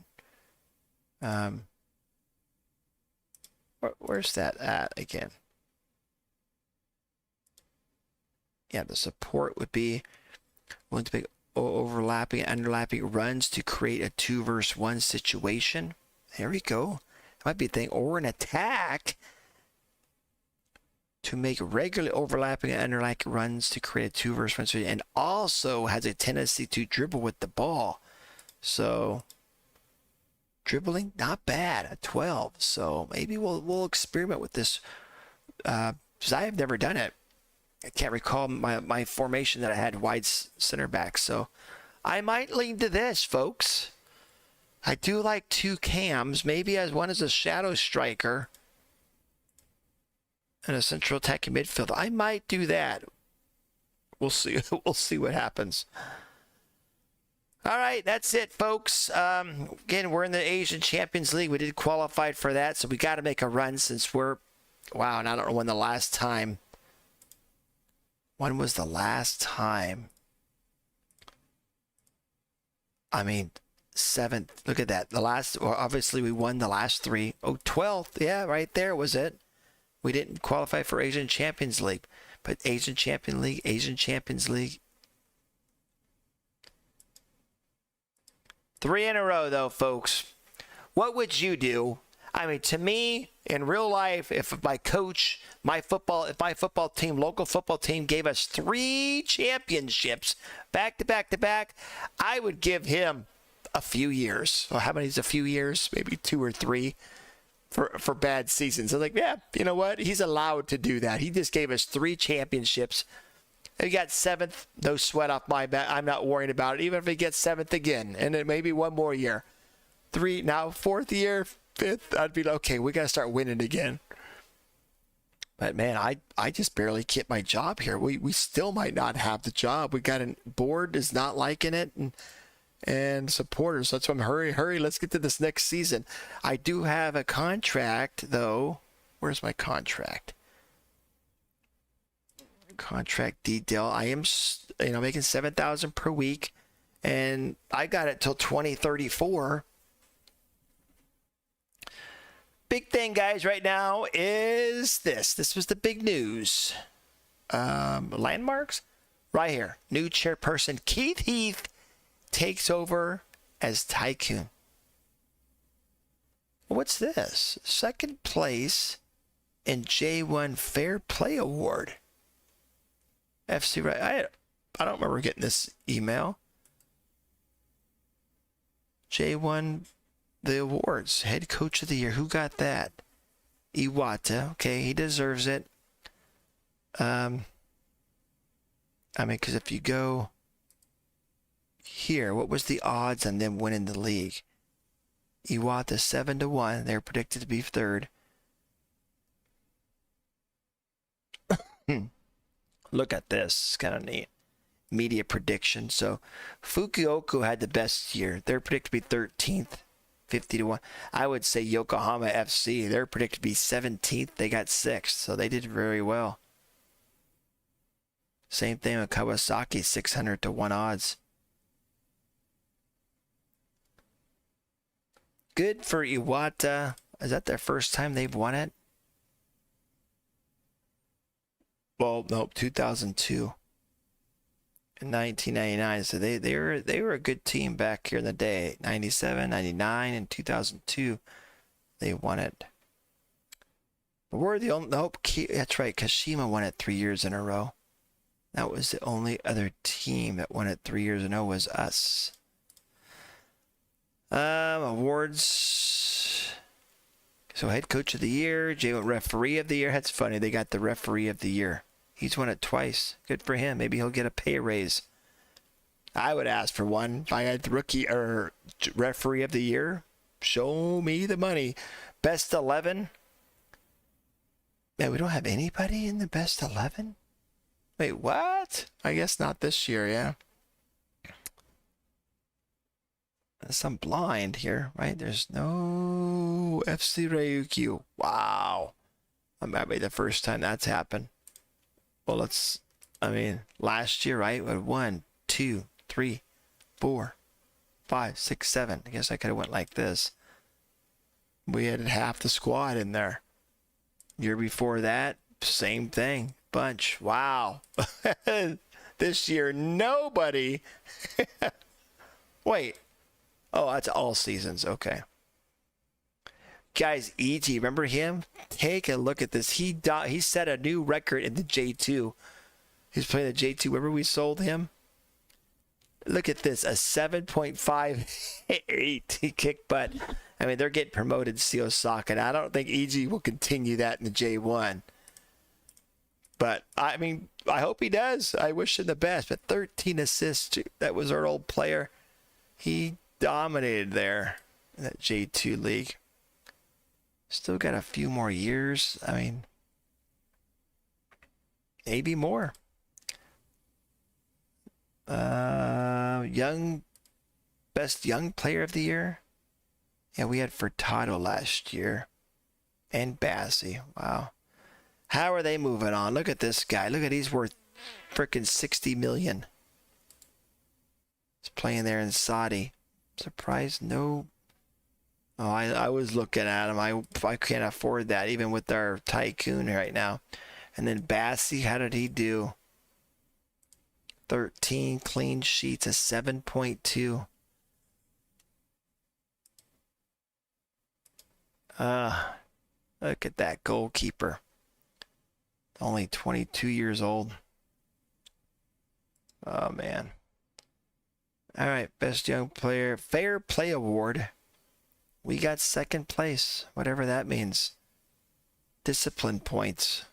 Speaker 1: Where's that at again? Yeah, the support would be willing to make overlapping and underlapping runs to create a 2-versus-1 situation. There we go. That might be a thing. Or an attack to make regularly overlapping and underlapping runs to create a 2-versus-1 situation, and also has a tendency to dribble with the ball. So dribbling, not bad, a 12. So maybe we'll experiment with this, because I have never done it. I can't recall my formation that I had wide center back. So I might lean to this, folks. I do like 2 cams, maybe as one as a shadow striker and a central attacking midfielder. I might do that. We'll see. We'll see what happens. All right, that's it, folks. Again, we're in the Asian Champions League. We did qualify for that, so we got to make a run since wow, and I don't know when the last time. When was the last time? I mean, 7th. Look at that. Obviously, we won the last 3. Oh, 12th. Yeah, right there was it. We didn't qualify for Asian Champions League, but Asian Champions League. 3 in a row, though, folks. What would you do? I mean, to me, in real life, if my coach, if my football team, local football team, gave us 3 championships back to back to back, I would give him a few years. So how many is a few years? Maybe 2 or 3 for bad seasons. I'm like, yeah, you know what? He's allowed to do that. He just gave us 3 championships. He got 7th, no sweat off my back. I'm not worrying about it. Even if he gets 7th again, and then maybe one more year. 3, now 4th year, 5th, I'd be like, okay, we got to start winning again. But man, I just barely kept my job here. We still might not have the job. We got a board is not liking it, and supporters. So that's why I'm hurry. Let's get to this next season. I do have a contract though. Where's my contract? Contract detail. I am, making $7,000 per week, and I got it till 2034. Big thing, guys, right now is this. This was the big news. Landmarks, right here. New chairperson Keith Heath takes over as tycoon. What's this? 2nd place in J1 Fair Play Award. FC, right? I don't remember getting this email. Jay won the awards. Head coach of the year. Who got that? Iwata. Okay, he deserves it. I mean, because if you go here, what was the odds on them winning the league? Iwata 7-1. They're predicted to be third. Look at this. It's kind of neat. Media prediction. So Fukuoka had the best year. They're predicted to be 13th, 50-1. I would say Yokohama FC, they're predicted to be 17th. They got 6th, so they did very well. Same thing with Kawasaki, 600-1 odds. Good for Iwata. Is that their first time they've won it? Well, nope, 2002 and 1999. So they were a good team back here in the day. 97, 99, and 2002. They won it. But we're the only, nope, that's right. Kashima won it 3 years in a row. That was the only other team that won it 3 years in a row was us. Awards. So head coach of the year, Jay went referee of the year. That's funny. They got the referee of the year. He's won it twice. Good for him. Maybe he'll get a pay raise. I would ask for one. If I had the rookie or referee of the year, show me the money. Best 11. Man, we don't have anybody in the best 11? Wait, what? I guess not this year, yeah. I'm blind here, right? There's no FC RYUKYU. Wow. That might be the first time that's happened. Well, last year, right? We had 1, 2, 3, 4, 5, 6, 7. I guess I could have went like this. We had half the squad in there. Year before that, same thing. Bunch. Wow. This year, nobody. Wait. Oh, that's all seasons. Okay. Guys, E.G., remember him? Take a look at this. He set a new record in the J2. He's playing the J2. Remember we sold him? Look at this. A 7.58. He kicked butt. I mean, they're getting promoted to Osaka. And I don't think E.G. will continue that in the J1. But, I mean, I hope he does. I wish him the best. But 13 assists. That was our old player. He dominated there in that J2 league. Still got a few more years. I mean, maybe more. Best young player of the year. Yeah, we had Furtado last year. And Bassi. Wow. How are they moving on? Look at this guy. Look at he's worth freaking 60 million. He's playing there in Saudi. Surprised no. Oh, I was looking at him. I can't afford that, even with our tycoon right now. And then Bassi, how did he do? 13 clean sheets, a 7.2. Look at that goalkeeper. Only 22 years old. Oh, man. All right, best young player. Fair Play Award. We got second place, whatever that means. Discipline points.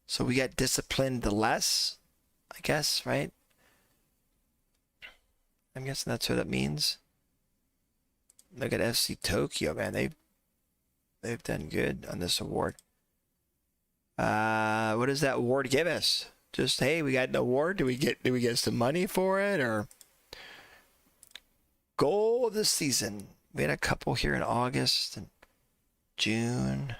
Speaker 1: So we got disciplined the less, I guess, right? I'm guessing that's what that means. Look at FC Tokyo, man. They've done good on this award. What does that award give us? Just, hey, we got an award. Do we get some money for it, or goal of the season? We had a couple here in August and June.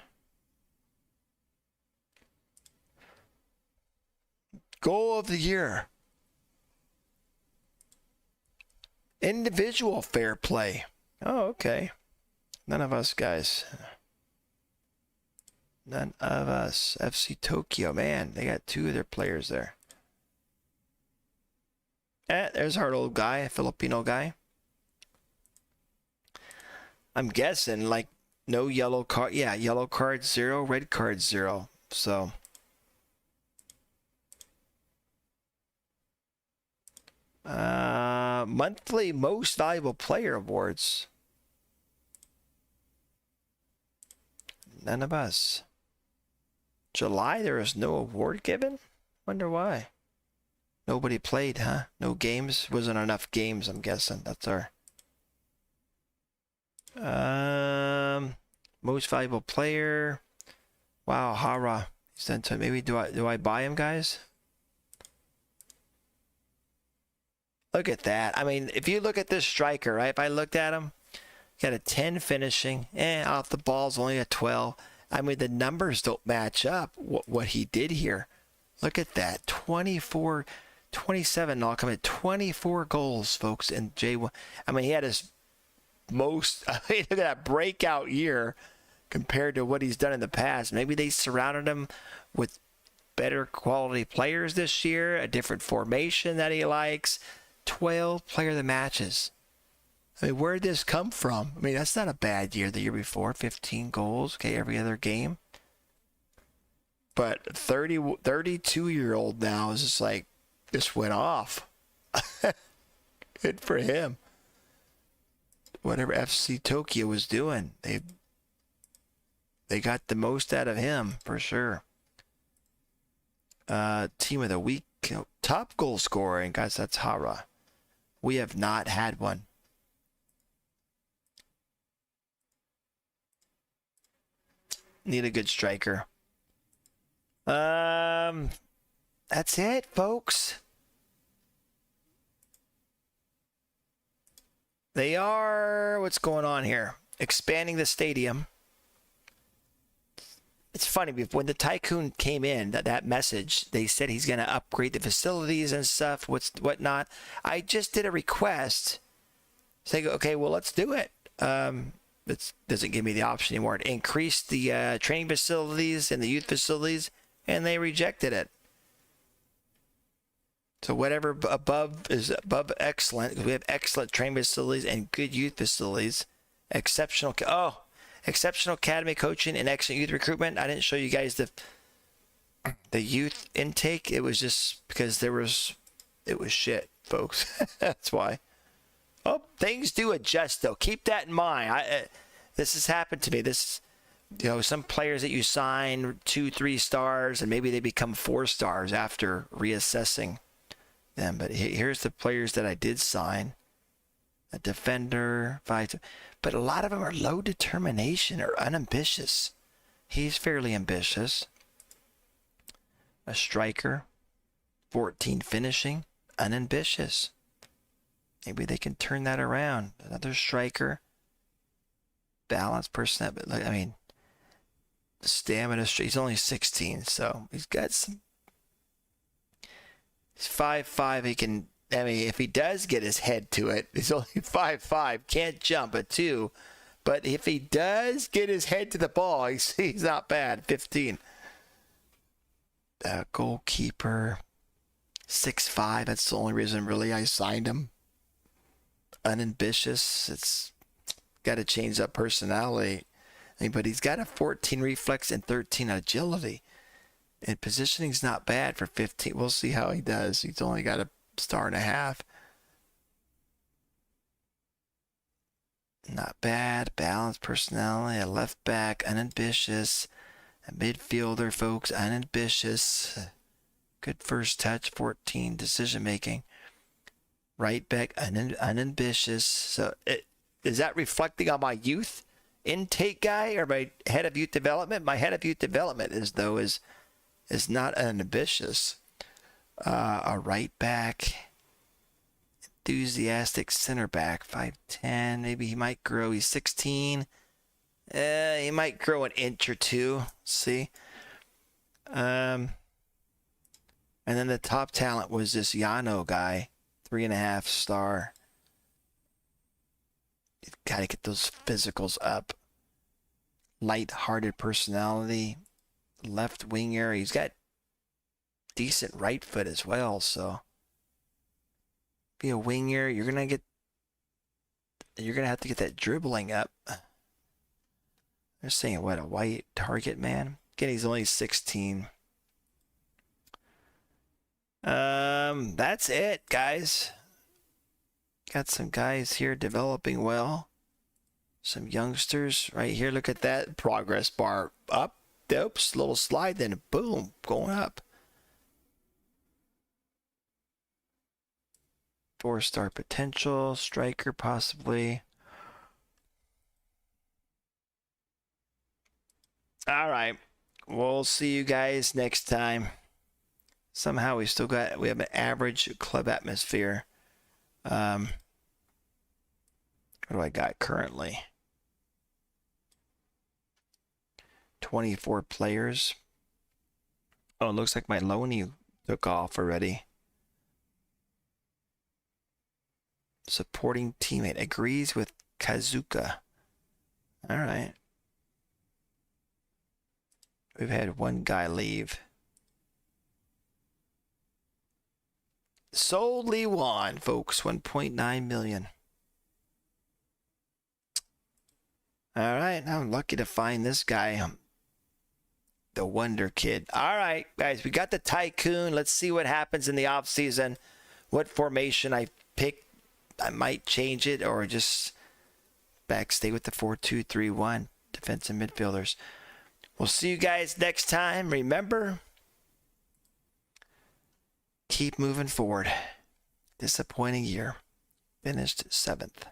Speaker 1: Goal of the year. Individual fair play. Oh, okay. None of us, guys. None of us. FC Tokyo, man. They got 2 of their players there. There's our old guy, a Filipino guy. I'm guessing, like, no yellow card. Yeah, yellow card 0, red card 0. So, Monthly most valuable player awards. None of us. July, there was no award given? Wonder why. Nobody played, huh? No games? Wasn't enough games, I'm guessing. That's our... most valuable player. Wow, Hara. He's done to maybe do I buy him, guys? Look at that. I mean, if you look at this striker, right? If I looked at him, got a 10 finishing, off the ball's only a 12. I mean, the numbers don't match up what he did here. Look at that. 24, 27 knock him at 24 goals, folks, in J1. I mean, he had his most, I mean, look at that breakout year compared to what he's done in the past. Maybe they surrounded him with better quality players this year, a different formation that he likes. 12 player of the matches. I mean, where did this come from? I mean, that's not a bad year the year before. 15 goals, okay, every other game. But 32-year-old now is just like, just went off. Good for him. Whatever FC Tokyo was doing, they got the most out of him for sure. Team of the week, top goal scorer, and guys, that's Hara. We have not had one. Need a good striker. That's it, folks. They are, what's going on here? Expanding the stadium. It's funny, when the Tycoon came in, that message, they said he's going to upgrade the facilities and stuff, whatnot. I just did a request saying, okay, well, let's do it. It doesn't give me the option anymore to increase the training facilities and the youth facilities, and they rejected it. So whatever above is above excellent, because we have excellent training facilities and good youth facilities. Exceptional academy coaching and excellent youth recruitment. I didn't show you guys the youth intake. It was just because it was shit, folks. That's why. Oh, things do adjust though. Keep that in mind. This has happened to me. Some players that you sign 2-3 stars and maybe they become 4 stars after reassessing them. But here's the players that I did sign. A defender, 5. But a lot of them are low determination or unambitious. He's fairly ambitious. A striker, 14 finishing, unambitious. Maybe they can turn that around. Another striker, balanced person. But I mean, the stamina. He's only 16, so he's got some. He's 5'5". He can. I mean, if he does get his head to it, he's only 5'5", can't jump a 2. But if he does get his head to the ball, he's not bad. 15. Goalkeeper, 6'5". That's the only reason really I signed him. Unambitious. It's got to change that personality. I mean, but he's got a 14 reflex and 13 agility. And positioning's not bad for 15. We'll see how he does. He's only got a 1.5 stars. Not bad. Balanced personality. A left back, unambitious. A midfielder, folks, unambitious. Good first touch, 14. Decision making. Right back, unambitious. So is that reflecting on my youth intake guy or my head of youth development? My head of youth development is not unambitious. A right back, enthusiastic center back, 5'10". Maybe he might grow. He's 16. He might grow an inch or 2. See. And then the top talent was this Yano guy, 3.5 star. You gotta get those physicals up. Light-hearted personality, left winger. He's got decent right foot as well, so be a winger. You're gonna have to get that dribbling up. They're saying what, a white target man? Again, he's only 16. That's it, guys. Got some guys here developing well. Some youngsters right here. Look at that progress bar. Up. Oops. Little slide. Then boom. Going up. 4-star potential. Striker possibly. All right. We'll see you guys next time. Somehow we have an average club atmosphere. What do I got currently? 24 players. Oh, it looks like my Loney took off already. Supporting teammate agrees with Kazuka. All right. We've had one guy leave. Sold Lee Wan, folks. 1.9 million. All right. I'm lucky to find this guy. The Wonder Kid. All right, guys. We got the Tycoon. Let's see what happens in the offseason. What formation I pick. I might change it or just stay with the 4-2-3-1 defensive midfielders. We'll see you guys next time. Remember, keep moving forward. Disappointing year. Finished 7th.